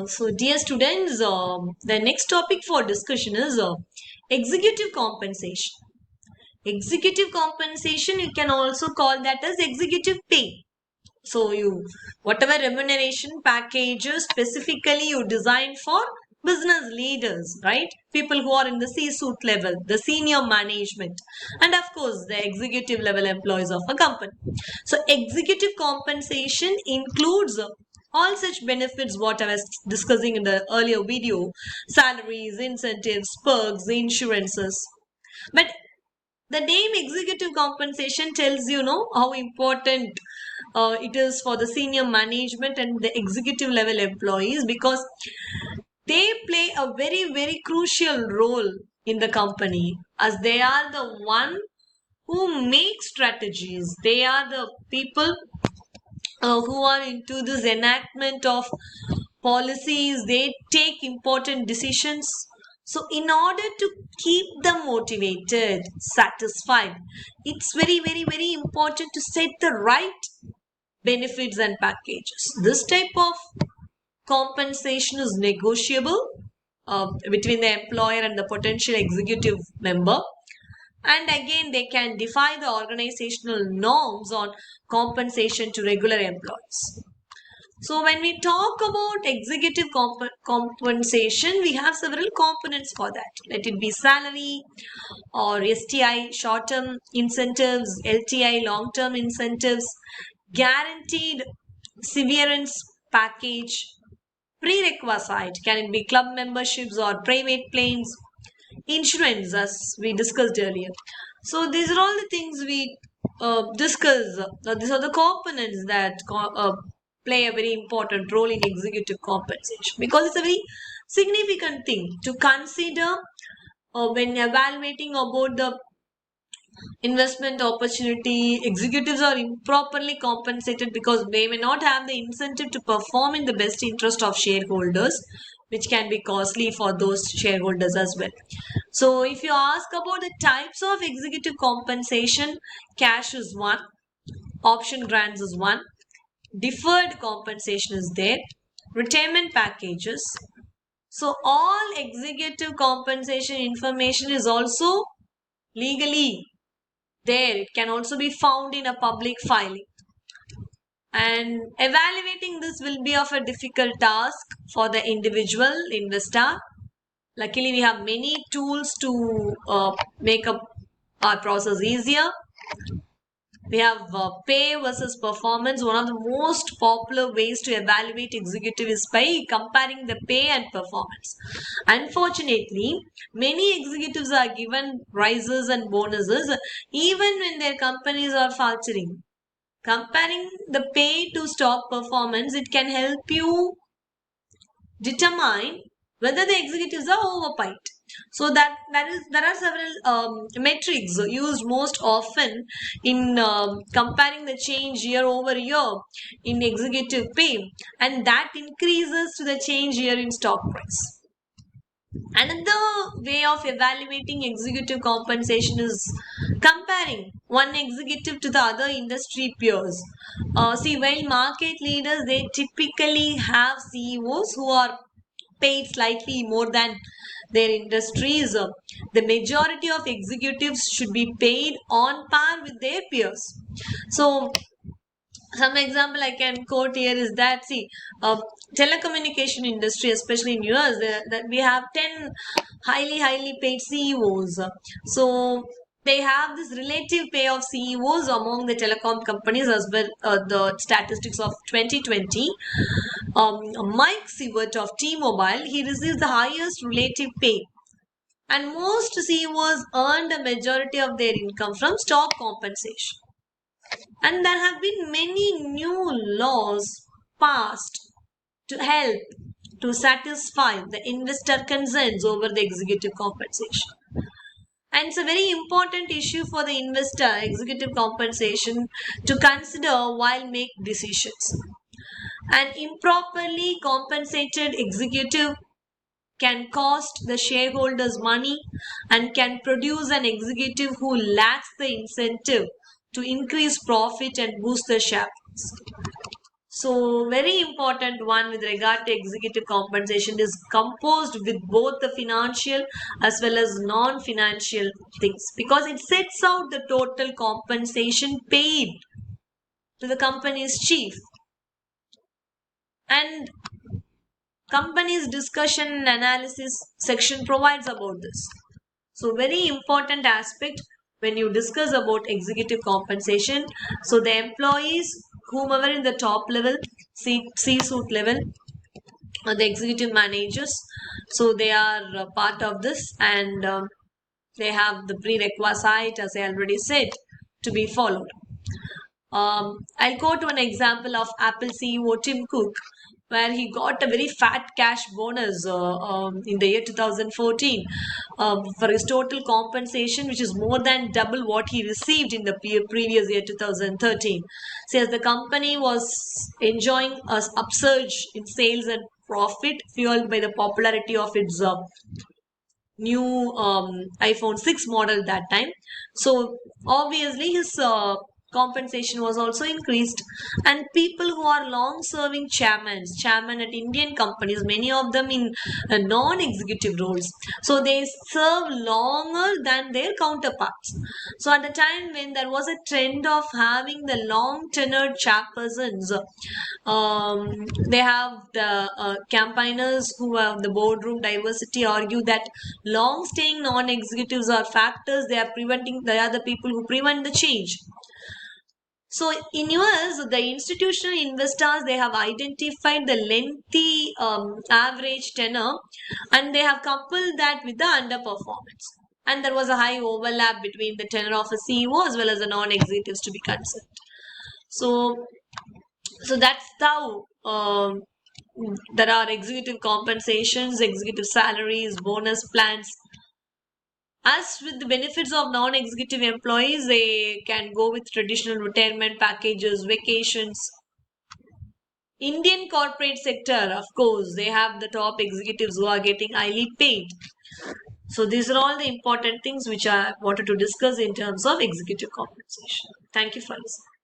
So, dear students, the next topic for discussion is executive compensation. Executive compensation, you can also call that as executive pay. So, whatever remuneration packages specifically you design for business leaders, right? People who are in the C-suite level, the senior management, and of course, the executive level employees of a company. So, executive compensation includes all such benefits what I was discussing in the earlier video: salaries, incentives, perks, insurances. But the name executive compensation tells how important it is for the senior management and the executive level employees, because they play a very crucial role in the company, as they are the one who make strategies. They are the people who are into this enactment of policies. They take important decisions. So in order to keep them motivated, satisfied, it's very important to set the right benefits and packages. This type of compensation is negotiable between the employer and the potential executive member. And again, they can defy the organizational norms on compensation to regular employees. So when we talk about executive compensation, we have several components for that. Let it be salary or STI, short-term incentives, LTI, long-term incentives, guaranteed severance package, prerequisite, can it be club memberships or private planes, insurance, as we discussed earlier. So these are all the things we discuss. These are the components that play a very important role in executive compensation, because it's a very significant thing to consider when evaluating about the investment opportunity. Executives are improperly compensated because they may not have the incentive to perform in the best interest of shareholders, which can be costly for those shareholders as well. So if you ask about the types of executive compensation, cash is one, option grants is one, deferred compensation is there, retirement packages. So all executive compensation information is also legally there. It can also be found in a public filing. And evaluating this will be of a difficult task for the individual investor. Luckily, we have many tools to make our process easier. We have pay versus performance. One of the most popular ways to evaluate executive is by comparing the pay and performance. Unfortunately, many executives are given rises and bonuses even when their companies are faltering. Comparing the pay to stock performance, it can help you determine whether the executives are overpaid. So there are several metrics used most often in comparing the change year over year in executive pay, and that increases to the change year in stock price. Another way of evaluating executive compensation is comparing one executive to the other industry peers. See, while market leaders, they typically have CEOs who are paid slightly more than their industries. The majority of executives should be paid on par with their peers. So some example I can quote here is that, see, telecommunication industry, especially in US, that we have 10 highly paid CEOs. So they have this relative pay of CEOs among the telecom companies as well. The statistics of 2020, Mike Sievert of T-Mobile, he receives the highest relative pay, and most CEOs earned a majority of their income from stock compensation. And there have been many new laws passed to help to satisfy the investor concerns over the executive compensation. And it's a very important issue for the investor, executive compensation, to consider while make decisions. An improperly compensated executive can cost the shareholders money and can produce an executive who lacks the incentive to increase profit and boost the share price. So very important one with regard to executive compensation is composed with both the financial as well as non-financial things, because it sets out the total compensation paid to the company's chief, and company's discussion and analysis section provides about this. So very important aspect when you discuss about executive compensation. So the employees, whomever in the top level, C-suite level, or the executive managers, so they are part of this, and they have the prerequisite, as I already said, to be followed. I'll go to an example of Apple CEO Tim Cook, where he got a very fat cash bonus in the year 2014 for his total compensation, which is more than double what he received in the previous year 2013. So, as the company was enjoying an upsurge in sales and profit fueled by the popularity of its new iPhone 6 model that time. So obviously his compensation was also increased, and people who are long serving chairman at Indian companies, many of them in non-executive roles, so they serve longer than their counterparts. So at the time when there was a trend of having the long tenured chairpersons, they have the campaigners who have the boardroom diversity argue that long staying non-executives are factors, they are the people who prevent the change. So in US, the institutional investors, they have identified the lengthy average tenure, and they have coupled that with the underperformance. And there was a high overlap between the tenure of a CEO as well as the non-executives to be concerned. So, so that's how there are executive compensations, executive salaries, bonus plans. As with the benefits of non-executive employees, they can go with traditional retirement packages, vacations. Indian corporate sector, of course, they have the top executives who are getting highly paid. So these are all the important things which I wanted to discuss in terms of executive compensation. Thank you for listening.